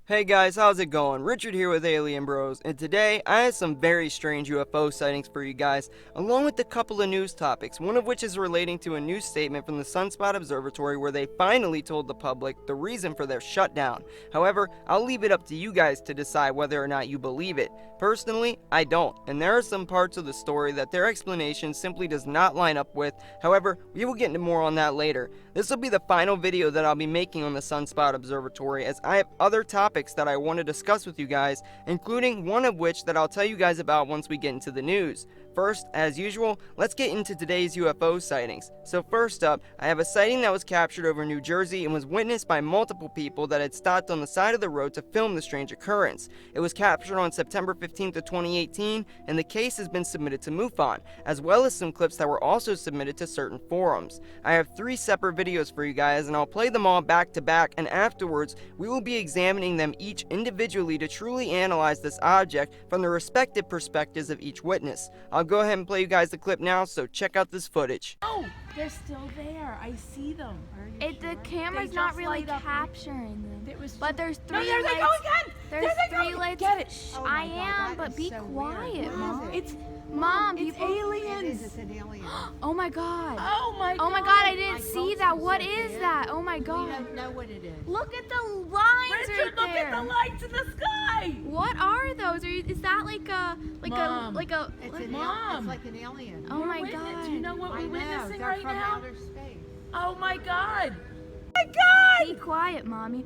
Hey guys, how's it going? Richard here with Alien Bros, and today I have some very strange UFO sightings for you guys, along with a couple of news topics, one of which is relating to a new statement from the Sunspot Observatory where they finally told the public the reason for their shutdown. However, I'll leave it up to you guys to decide whether or not you believe it. Personally, I don't, and there are some parts of the story that their explanation simply does not line up with. However, we will get into more on that later. This will be the final video that I'll be making on the Sunspot Observatory, as I have other topics that I want to discuss with you guys, including one of which that I'll tell you guys about once we get into the news. First, as usual, let's get into today's UFO sightings. So first up, I have a sighting that was captured over New Jersey and was witnessed by multiple people that had stopped on the side of the road to film the strange occurrence. It was captured on September 15th of 2018, and the case has been submitted to MUFON, as well as some clips that were also submitted to certain forums. I have 3 separate videos for you guys, and I'll play them all back to back, and afterwards, we will be examining them each individually to truly analyze this object from the respective perspectives of each witness. I'll go ahead and play you guys the clip now, so check out this footage. Oh, they're still there. I see them. The camera's not really capturing them. But there's 3 No, there they go again! There's there they 3 go. lights. Get it. Shh, Oh I my God, am, that but is be so quiet, weird. Mom. It's Mom, it's people. aliens. It's an alien. Oh my God. Oh my God. Oh my God, I didn't My see folks that. were What so is bad. that? Oh my We God. don't know what it is. Look at the lines Richard, right look there. at the lights in the sky. What are those? Is that like a Mom. It's an Mom. It's like an alien. Oh We're my witness- God. Do you know what I we're know. witnessing They're right from now? outer space. Oh my God. Oh my God. Be quiet, Mommy.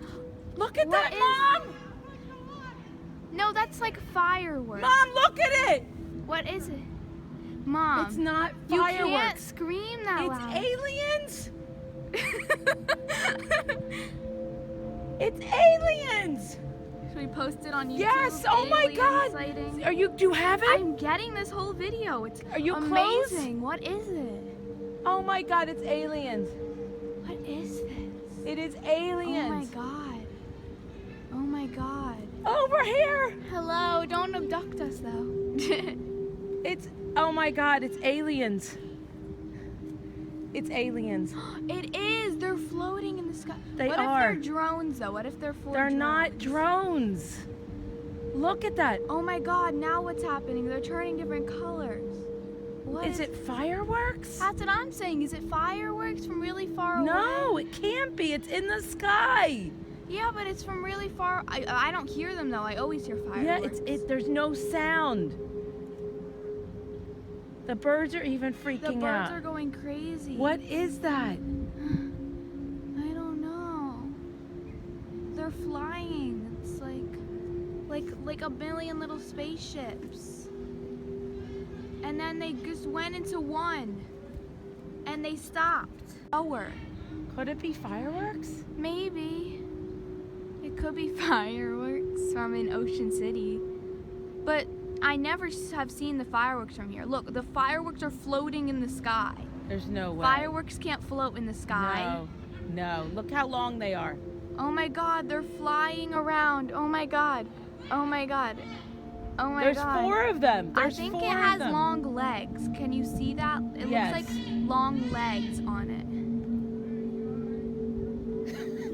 Look at What that, is- Mom. No, that's like fireworks. Mom, look at it. What is it? Mom. It's not You can't fireworks. scream that It's loud. aliens. It's aliens. Should we post it on YouTube? Yes. Oh my Alien God. sighting? Do you have it? I'm getting this whole video. It's Are you close? amazing. What is it? Oh my God, it's aliens. What is this? It is Oh my aliens. God. Oh my God. Over here. Hello. Don't abduct us though. It's, oh my God, it's aliens. It's aliens. It is. They're floating in the sky. They what are. if they're drones though? What if they're 4 They're drones? not drones. Look at that. Oh my God. Now what's happening? They're turning different colors. What Is it fireworks? That's what I'm saying. Is it fireworks from really far away? No, it can't be. It's in the sky. Yeah, but it's from really far. I don't hear them though. I always hear Yeah, fireworks. there's no sound. The birds are even The freaking birds out. are going crazy. What is that? I don't know. They're flying. It's like a million little spaceships. And then they just went into one. And they stopped. Lower. Could it be fireworks? Maybe. It could be fireworks from in Ocean City. But I never have seen the fireworks from here. Look, the fireworks are floating in the sky. There's no way. Fireworks can't float in the sky. No. Look how long they are. Oh my God, they're flying around. Oh my God. Oh my God. Oh my There's God. 4 of them. I There's think 4 it of has them. long legs. Can you see that? It Yes. looks like long legs on it.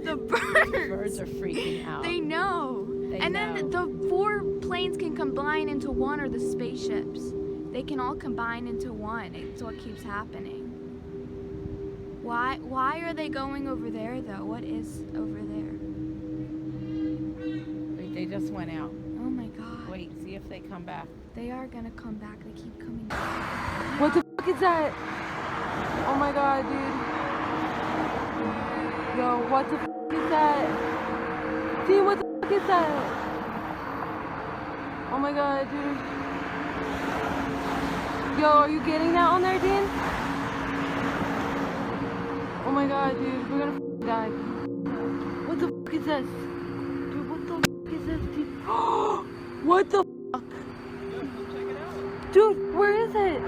The birds. The birds are freaking out. They know. They And know. then the 4 planes can combine into one, or the spaceships. They can all combine into one. It's what keeps happening. Why are they going over there though? What is over there? Wait, they just went out. Oh my God. Wait, see if they come back. They are gonna come back. They keep coming back. What the fuck is that? Oh my God, dude. Yo, what the fuck is that? Dude, what the fuck is that? Oh my God, dude. Yo, are you getting that on there, Dean? Oh my God, dude, we're gonna f***ing die. What the fuck is this? Dude, what the fuck is this, dude? What the fuck? Dude, where is it?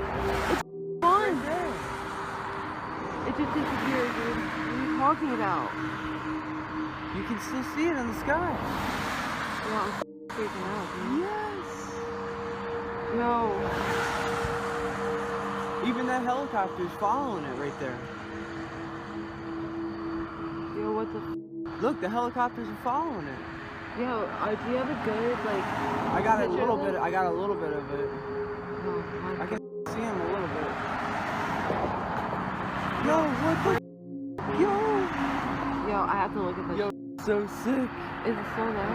It's gone. It just disappeared, dude. What are you talking about? You can still see it in the sky. Yeah, I'm freaking out, dude. Yes. No. Even that helicopter's following it right there. Yo, what the Look, the helicopters are following it. Yo, do you have a good, like... I got a picture little of bit. it? I got a little bit of it. Oh, my I can see him a little bit. Yo, what the? Yo, Yo, I have to look at this. Yo. So sick. Is it still there?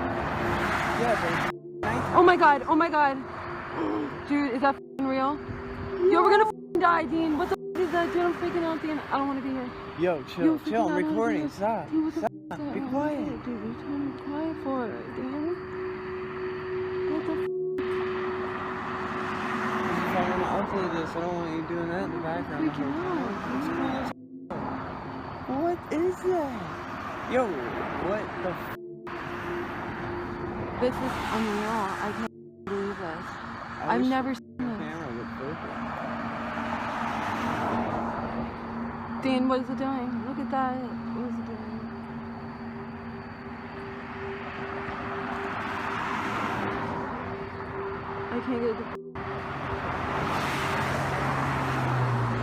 Yeah, Oh my god, oh my god. Dude, is that f***ing real? Yo, we're gonna f***ing die, Dean. What the f*** is that? Dude, I'm freaking out, Dean. I don't want to be here. Yo, Yo, chill, freaking chill. out, I'm I don't wanna be recording. here. Stop. Dude, what the Stop. f*** is that? Be Oh my quiet. God, dude, you're telling me quiet for, Dean? What the f***? If I want to upload this, I don't want you doing that in the background. the Freaking whole out, time. It's dude. cool as f- What is that? Yo, what the f? This is unreal. I can't believe this. I I've wish never the seen this. camera would focus. Dean, what is it doing? Look at that. What is it doing? I can't get the...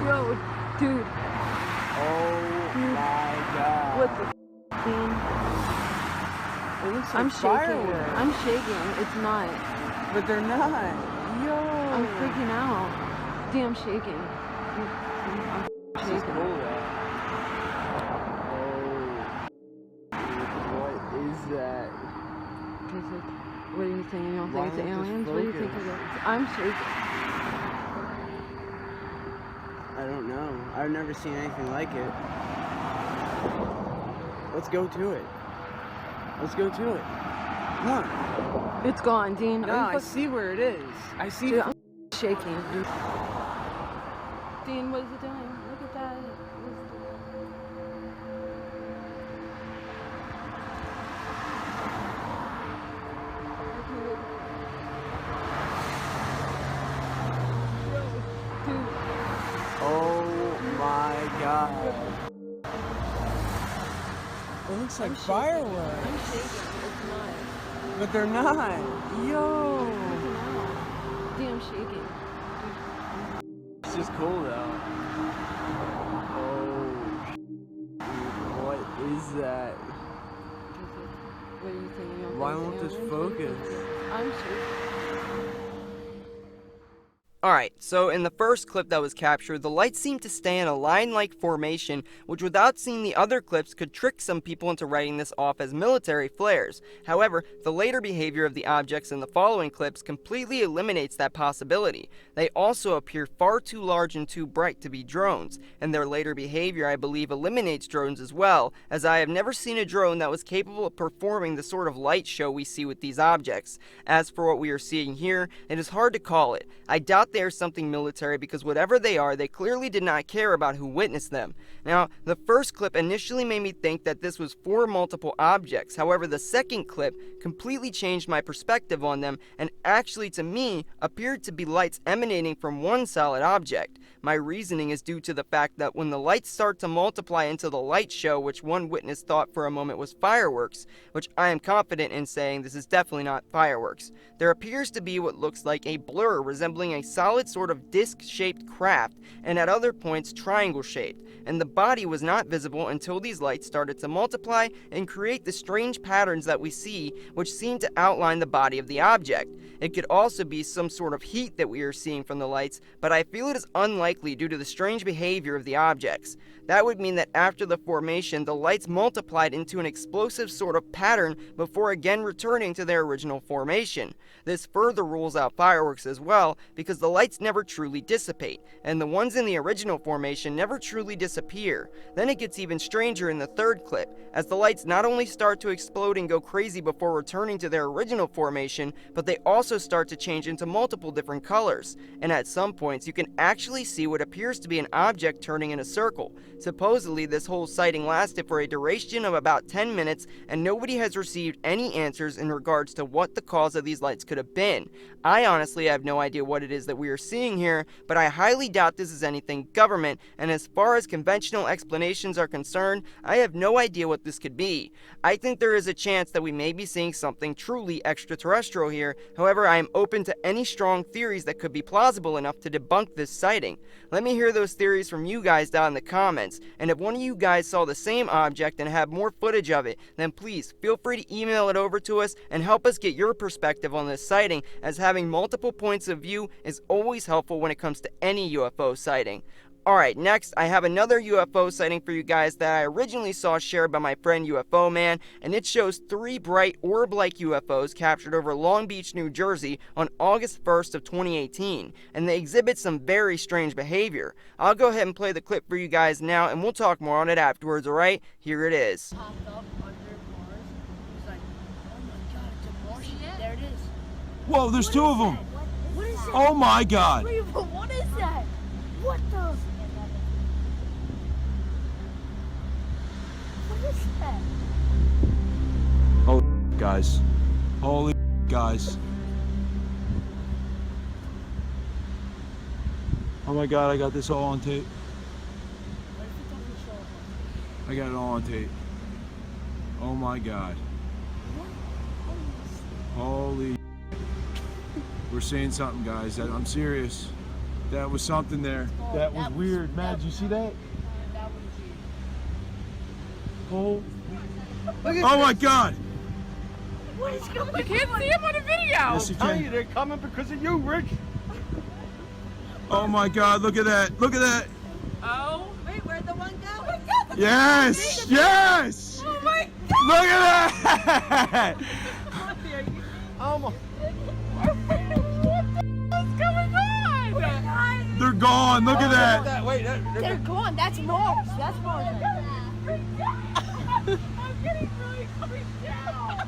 Yo, dude. Oh Dude. my god. What the f***, Dean? It looks like I'm shaking. fireworks. I'm shaking. It's not. But they're not. Yo. I'm freaking out. Dean, I'm shaking. I'm This is shaking. cool, though. Oh. What is that? What do you think? You don't Why think it's won't this aliens? What do you think focus? it is? I'm shaking. I don't know. I've never seen anything like it. Let's go to it. Let's go to it. Come on. It's gone, Dean. No, Are I you see where it is. I see. Dude, I'm shaking. Dean, what is it doing? Look at that. What is it doing? Dude, Oh my god. It looks like I'm shaking. fireworks. I'm shaking. It's not. But they're not. Yo. Freaking out. Dean, I'm shaking. It's just cool though. Oh. What is that? What do you think? You don't Why think won't it's this aliens? What do you focus? think? I'm shaking. Alright, so in the first clip that was captured, the lights seemed to stay in a line-like formation, which without seeing the other clips could trick some people into writing this off as military flares. However, the later behavior of the objects in the following clips completely eliminates that possibility. They also appear far too large and too bright to be drones, and their later behavior I believe eliminates drones as well, as I have never seen a drone that was capable of performing the sort of light show we see with these objects. As for what we are seeing here, it is hard to call it. I doubt they are something military because whatever they are, they clearly did not care about who witnessed them. Now, the first clip initially made me think that this was 4 multiple objects. However, the second clip completely changed my perspective on them and actually to me appeared to be lights emanating from one solid object. My reasoning is due to the fact that when the lights start to multiply into the light show, which one witness thought for a moment was fireworks, which I am confident in saying this is definitely not fireworks, there appears to be what looks like a blur resembling a solid sort of disc-shaped craft, and at other points triangle-shaped, and the body was not visible until these lights started to multiply and create the strange patterns that we see, which seem to outline the body of the object. It could also be some sort of heat that we are seeing from the lights, but I feel it is unlikely due to the strange behavior of the objects. That would mean that after the formation, the lights multiplied into an explosive sort of pattern before again returning to their original formation. This further rules out fireworks as well, because the lights never truly dissipate, and the ones in the original formation never truly disappear. Then it gets even stranger in the third clip, as the lights not only start to explode and go crazy before returning to their original formation, but they also start to change into multiple different colors, and at some points you can actually see what appears to be an object turning in a circle. Supposedly, this whole sighting lasted for a duration of about 10 minutes, and nobody has received any answers in regards to what the cause of these lights could have been. I honestly have no idea what it is that that we are seeing here, but I highly doubt this is anything government, and as far as conventional explanations are concerned, I have no idea what this could be. I think there is a chance that we may be seeing something truly extraterrestrial here. However, I am open to any strong theories that could be plausible enough to debunk this sighting. Let me hear those theories from you guys down in the comments, and if one of you guys saw the same object and have more footage of it, then please feel free to email it over to us and help us get your perspective on this sighting, as having multiple points of view is always helpful when it comes to any UFO sighting. Alright, next I have another UFO sighting for you guys that I originally saw shared by my friend UFO Man, and it shows 3 bright orb-like UFOs captured over Long Beach, New Jersey on August 1st of 2018, and they exhibit some very strange behavior. I'll go ahead and play the clip for you guys now, and we'll talk more on it afterwards, alright? Here it is. Popped up under Mars. He's like, oh my god, it's a Martian. There it is. Whoa, there's 2 of them. What is that? Oh my god. What is that? What the? What is that? Oh, guys. Holy guys. Oh my god, I got this all on tape. I got it all on tape. Oh my god. Holy. We're seeing something, guys. I'm serious. That was something there. That was weird. Matt, did you see that? Oh. Oh my god. What is going on? You can't see him on the video. Yes, you can. They're coming because of you, Rich. Oh my god, look at that. Look at that. Oh. Wait, where'd the one go? Yes! Yes! Oh my god! Look at that! Oh my. What's going on? They're gone. Look at that. Wait, They're gone. That's Mars. That's Mars. I'm getting really freaked out.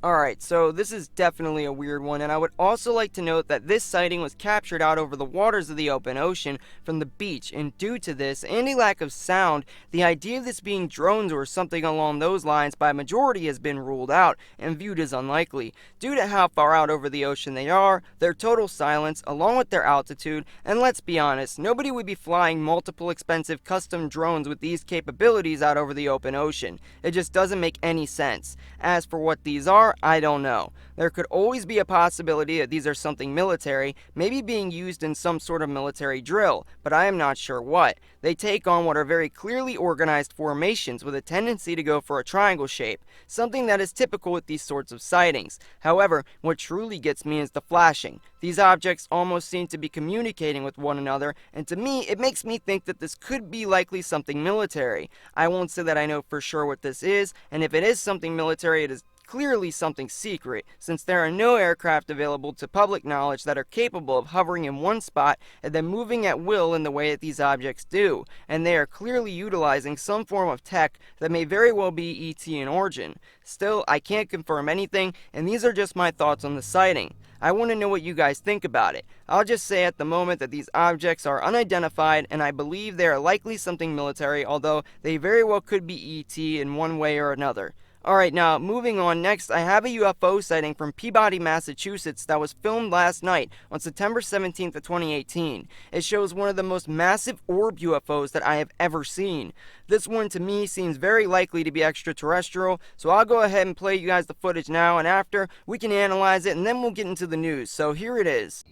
Alright, so this is definitely a weird one, and I would also like to note that this sighting was captured out over the waters of the open ocean from the beach, and due to this and a lack of sound, the idea of this being drones or something along those lines by a majority has been ruled out and viewed as unlikely, due to how far out over the ocean they are, their total silence, along with their altitude, and let's be honest, nobody would be flying multiple expensive custom drones with these capabilities out over the open ocean. It just doesn't make any sense. As for what these are, I don't know. There could always be a possibility that these are something military, maybe being used in some sort of military drill, but I am not sure what. They take on what are very clearly organized formations with a tendency to go for a triangle shape, something that is typical with these sorts of sightings. However, what truly gets me is the flashing. These objects almost seem to be communicating with one another, and to me, it makes me think that this could be likely something military. I won't say that I know for sure what this is, and if it is something military, it is clearly something secret, since there are no aircraft available to public knowledge that are capable of hovering in one spot and then moving at will in the way that these objects do, and they are clearly utilizing some form of tech that may very well be ET in origin. Still, I can't confirm anything, and these are just my thoughts on the sighting. I want to know what you guys think about it. I'll just say at the moment that these objects are unidentified, and I believe they are likely something military, although they very well could be ET in one way or another. Alright, now moving on, next I have a UFO sighting from Peabody, Massachusetts that was filmed last night on September 17th of 2018. It shows one of the most massive orb UFOs that I have ever seen. This one to me seems very likely to be extraterrestrial, so I'll go ahead and play you guys the footage now, and after we can analyze it and then we'll get into the news. So here it is.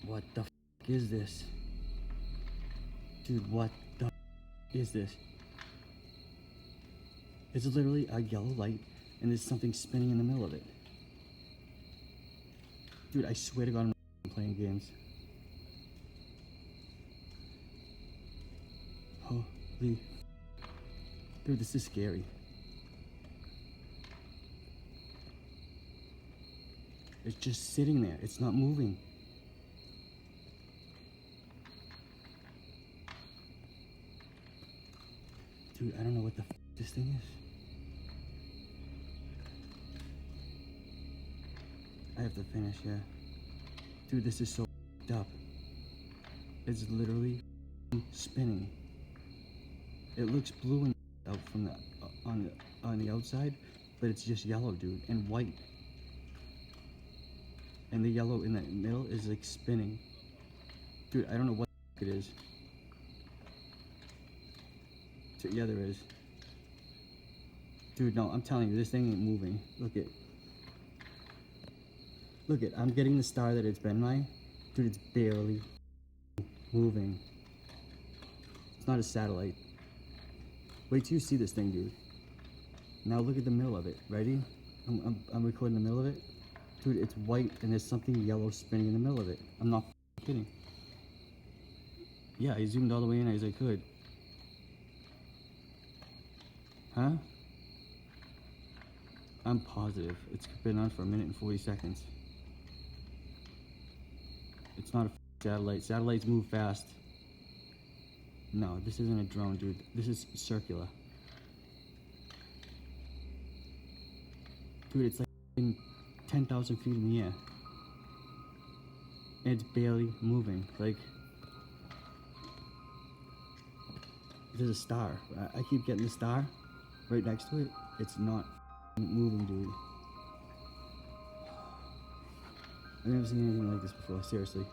What the f is this? Dude, what the f is this? It's literally a yellow light, and there's something spinning in the middle of it. Dude, I swear to God, I'm not playing games. Holy... Dude, this is scary. It's just sitting there. It's not moving. Dude, I don't know what the f this thing is. I have to finish, yeah. Dude, this is so f***ed up. It's literally spinning. It looks blue and out from the on the outside, but it's just yellow, dude, and white. And the yellow in the middle is like spinning. Dude, I don't know what it is. Yeah, there is. Dude, no, I'm telling you, this thing ain't moving. Look it. Look it, I'm getting the star that it's been by. Dude, it's barely moving. It's not a satellite. Wait till you see this thing, dude. Now look at the middle of it. Ready? I'm recording the middle of it. Dude, it's white and there's something yellow spinning in the middle of it. I'm not kidding. Yeah, I zoomed all the way in as I could. Huh? I'm positive. It's been on for a minute and 40 seconds. It's not a satellite. Satellites move fast. No, this isn't a drone, dude. This is circular. Dude, it's like 10,000 feet in the air. And it's barely moving. Like, there's a star. I keep getting the star right next to it. It's not moving, dude. I've never seen anything like this before, seriously.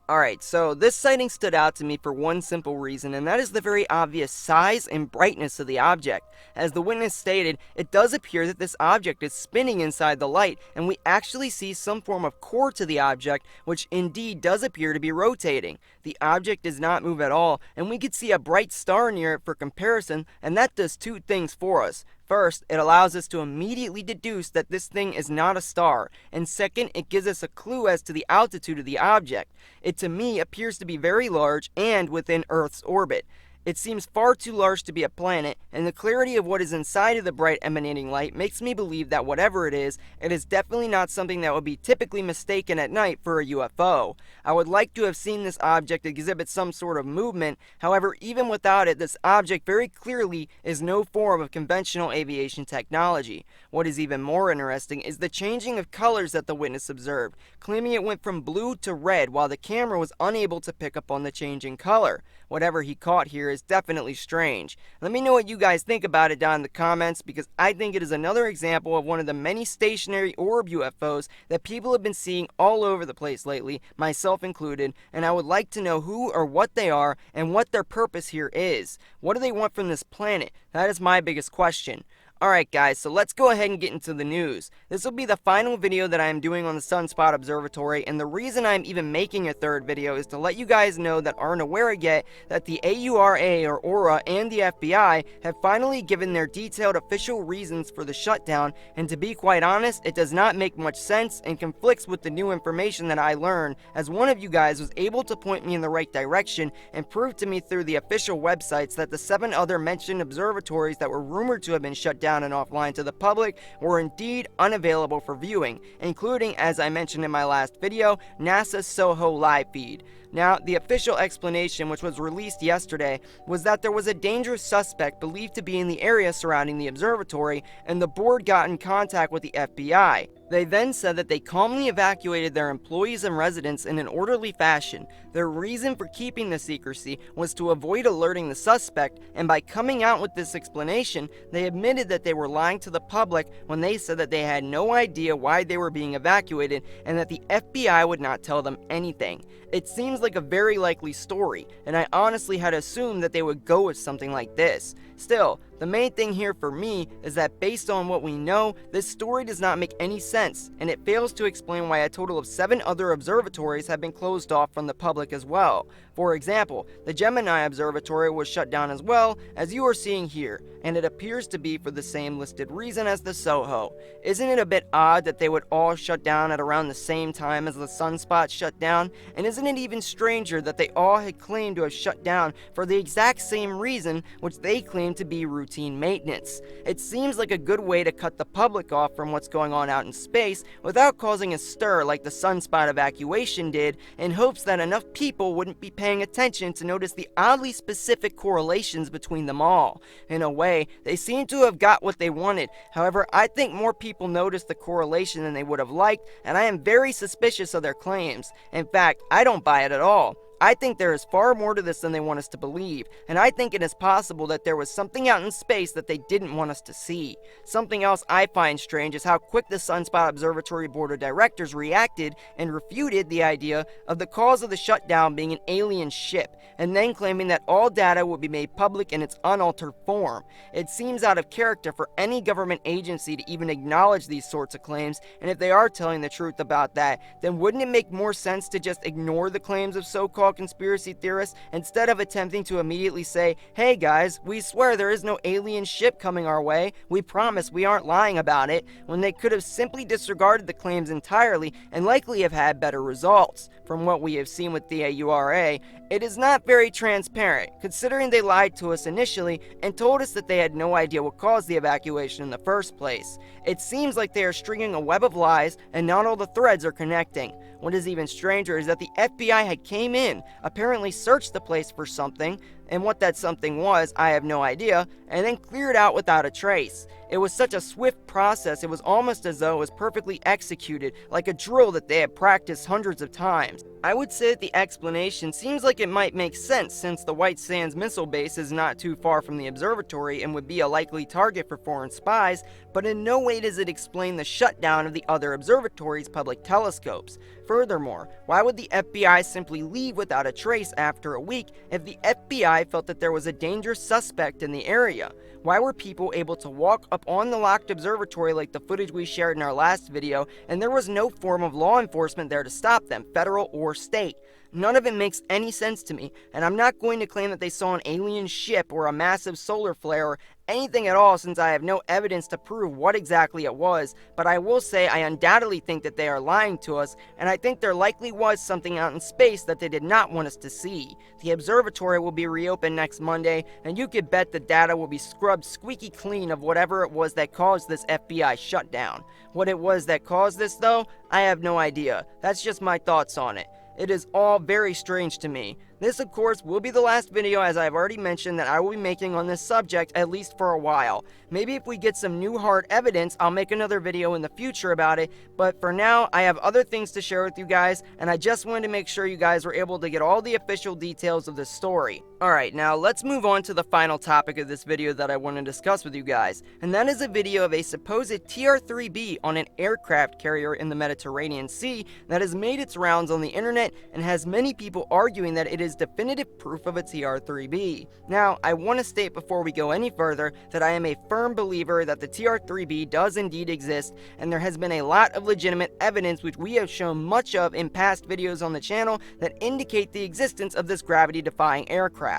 Alright, so this sighting stood out to me for one simple reason, and that is the very obvious size and brightness of the object. As the witness stated, it does appear that this object is spinning inside the light, and we actually see some form of core to the object, which indeed does appear to be rotating. The object does not move at all, and we could see a bright star near it for comparison, and that does two things for us. First, it allows us to immediately deduce that this thing is not a star, and second, it gives us a clue as to the altitude of the object. It to me appears to be very large and within Earth's orbit. It seems far too large to be a planet, and the clarity of what is inside of the bright emanating light makes me believe that whatever it is definitely not something that would be typically mistaken at night for a UFO. I would like to have seen this object exhibit some sort of movement, however, even without it, this object very clearly is no form of conventional aviation technology. What is even more interesting is the changing of colors that the witness observed, claiming it went from blue to red while the camera was unable to pick up on the changing color. Whatever he caught here is definitely strange. Let me know what you guys think about it down in the comments, because I think it is another example of one of the many stationary orb UFOs that people have been seeing all over the place lately, myself included, and I would like to know who or what they are and what their purpose here is. What do they want from this planet? That is my biggest question. Alright guys, so let's go ahead and get into the news. This will be the final video that I am doing on the Sunspot Observatory, and the reason I'm even making a third video is to let you guys know that aren't aware yet that the AURA or AURA and the FBI have finally given their detailed official reasons for the shutdown, and to be quite honest, it does not make much sense and conflicts with the new information that I learned, as one of you guys was able to point me in the right direction and prove to me through the official websites that the 7 other mentioned observatories that were rumored to have been shut down and offline to the public were indeed unavailable for viewing, including, as I mentioned in my last video, NASA's SOHO live feed. Now, the official explanation, which was released yesterday, was that there was a dangerous suspect believed to be in the area surrounding the observatory, and the board got in contact with the FBI. They then said that they calmly evacuated their employees and residents in an orderly fashion. Their reason for keeping the secrecy was to avoid alerting the suspect, and by coming out with this explanation, they admitted that they were lying to the public when they said that they had no idea why they were being evacuated and that the FBI would not tell them anything. It seems like a very likely story, and I honestly had assumed that they would go with something like this. Still, the main thing here for me is that based on what we know, this story does not make any sense, and it fails to explain why a total of 7 other observatories have been closed off from the public as well. For example, the Gemini Observatory was shut down as well, as you are seeing here, and it appears to be for the same listed reason as the SOHO. Isn't it a bit odd that they would all shut down at around the same time as the Sunspot shut down? And isn't it even stranger that they all had claimed to have shut down for the exact same reason, which they claimed to be routine maintenance? It seems like a good way to cut the public off from what's going on out in space without causing a stir like the Sunspot evacuation did, in hopes that enough people wouldn't be paying attention to notice the oddly specific correlations between them all. In a way, they seem to have got what they wanted. However, I think more people noticed the correlation than they would have liked, and I am very suspicious of their claims. In fact, I don't buy it at all. I think there is far more to this than they want us to believe, and I think it is possible that there was something out in space that they didn't want us to see. Something else I find strange is how quick the Sunspot Observatory Board of Directors reacted and refuted the idea of the cause of the shutdown being an alien ship, and then claiming that all data would be made public in its unaltered form. It seems out of character for any government agency to even acknowledge these sorts of claims, and if they are telling the truth about that, then wouldn't it make more sense to just ignore the claims of so-called conspiracy theorists instead of attempting to immediately say, hey guys, we swear there is no alien ship coming our way, we promise we aren't lying about it, when they could have simply disregarded the claims entirely and likely have had better results. From what we have seen with the AURA, it is not very transparent, considering they lied to us initially and told us that they had no idea what caused the evacuation in the first place. It seems like they are stringing a web of lies and not all the threads are connecting. What is even stranger is that the FBI had came in, apparently searched the place for something, and what that something was, I have no idea, and then cleared out without a trace. It was such a swift process, it was almost as though it was perfectly executed, like a drill that they had practiced hundreds of times. I would say that the explanation seems like it might make sense since the White Sands missile base is not too far from the observatory and would be a likely target for foreign spies, but in no way does it explain the shutdown of the other observatory's public telescopes. Furthermore, why would the FBI simply leave without a trace after a week if the FBI felt that there was a dangerous suspect in the area? Why were people able to walk up on the locked observatory like the footage we shared in our last video, and there was no form of law enforcement there to stop them, federal or state? None of it makes any sense to me, and I'm not going to claim that they saw an alien ship or a massive solar flare or anything at all since I have no evidence to prove what exactly it was, but I will say I undoubtedly think that they are lying to us, and I think there likely was something out in space that they did not want us to see. The observatory will be reopened next Monday, and you could bet the data will be scrubbed squeaky clean of whatever it was that caused this FBI shutdown. What it was that caused this though, I have no idea. That's just my thoughts on it. It is all very strange to me. This, of course, will be the last video, as I've already mentioned, that I will be making on this subject, at least for a while. Maybe if we get some new hard evidence, I'll make another video in the future about it, but for now, I have other things to share with you guys, and I just wanted to make sure you guys were able to get all the official details of this story. Alright, now let's move on to the final topic of this video that I want to discuss with you guys, and that is a video of a supposed TR-3B on an aircraft carrier in the Mediterranean Sea that has made its rounds on the internet and has many people arguing that it is definitive proof of a TR-3B. Now, I want to state before we go any further that I am a firm believer that the TR-3B does indeed exist, and there has been a lot of legitimate evidence which we have shown much of in past videos on the channel that indicate the existence of this gravity-defying aircraft.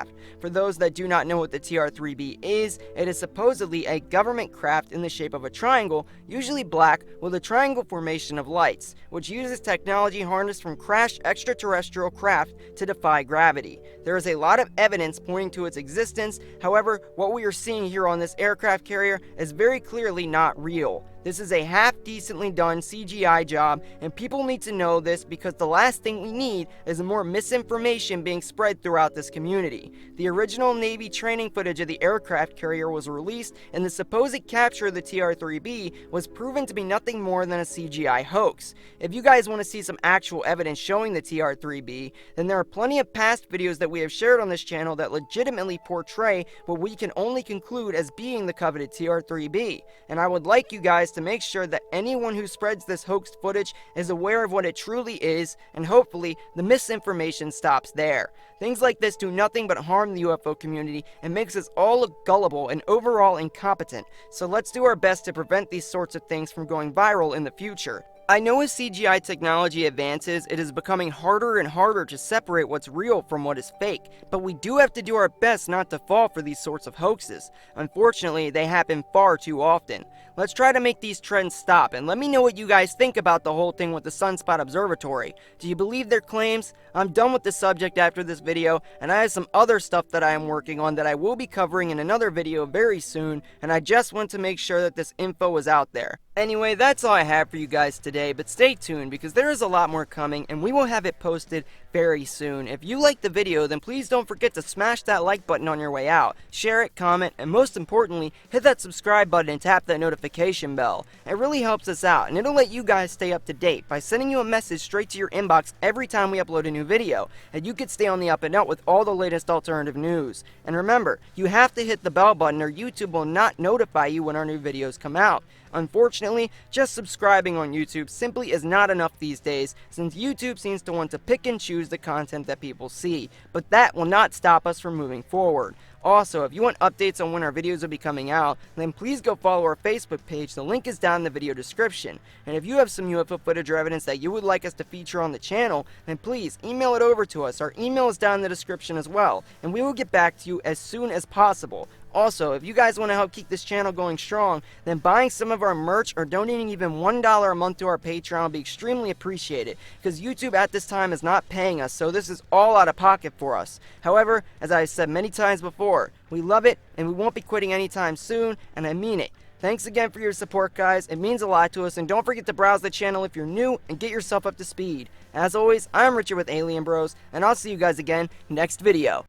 For those that do not know what the TR-3B is, it is supposedly a government craft in the shape of a triangle, usually black, with a triangle formation of lights, which uses technology harnessed from crashed extraterrestrial craft to defy gravity. There is a lot of evidence pointing to its existence, however, what we are seeing here on this aircraft carrier is very clearly not real. This is a half-decently done CGI job, and people need to know this because the last thing we need is more misinformation being spread throughout this community. The original Navy training footage of the aircraft carrier was released, and the supposed capture of the TR-3B was proven to be nothing more than a CGI hoax. If you guys want to see some actual evidence showing the TR-3B, then there are plenty of past videos that we have shared on this channel that legitimately portray what we can only conclude as being the coveted TR-3B, and I would like you guys to make sure that anyone who spreads this hoaxed footage is aware of what it truly is, and hopefully the misinformation stops there. Things like this do nothing but harm the UFO community and makes us all look gullible and overall incompetent, so let's do our best to prevent these sorts of things from going viral in the future. I know as CGI technology advances, it is becoming harder and harder to separate what's real from what is fake, but we do have to do our best not to fall for these sorts of hoaxes. Unfortunately, they happen far too often. Let's try to make these trends stop, and let me know what you guys think about the whole thing with the Sunspot Observatory. Do you believe their claims? I'm done with the subject after this video, and I have some other stuff that I am working on that I will be covering in another video very soon, and I just want to make sure that this info is out there. Anyway, that's all I have for you guys today, but stay tuned because there is a lot more coming and we will have it posted very soon. If you liked the video, then please don't forget to smash that like button on your way out, share it, comment, and most importantly, hit that subscribe button and tap that notification bell. It really helps us out and it'll let you guys stay up to date by sending you a message straight to your inbox every time we upload a new video, and you can stay on the up and up with all the latest alternative news. And remember, you have to hit the bell button or YouTube will not notify you when our new videos come out. Unfortunately, just subscribing on YouTube simply is not enough these days, since YouTube seems to want to pick and choose the content that people see, but that will not stop us from moving forward. Also, if you want updates on when our videos will be coming out, then please go follow our Facebook page. The link is down in the video description. And if you have some UFO footage or evidence that you would like us to feature on the channel, then please email it over to us. Our email is down in the description as well, and we will get back to you as soon as possible. Also, if you guys want to help keep this channel going strong, then buying some of our merch or donating even $1 a month to our Patreon will be extremely appreciated, because YouTube at this time is not paying us, so this is all out of pocket for us. However, as I said many times before, we love it and we won't be quitting anytime soon, and I mean it. Thanks again for your support, guys. It means a lot to us, and don't forget to browse the channel if you're new and get yourself up to speed. As always, I'm Richard with Alien Bros, and I'll see you guys again next video.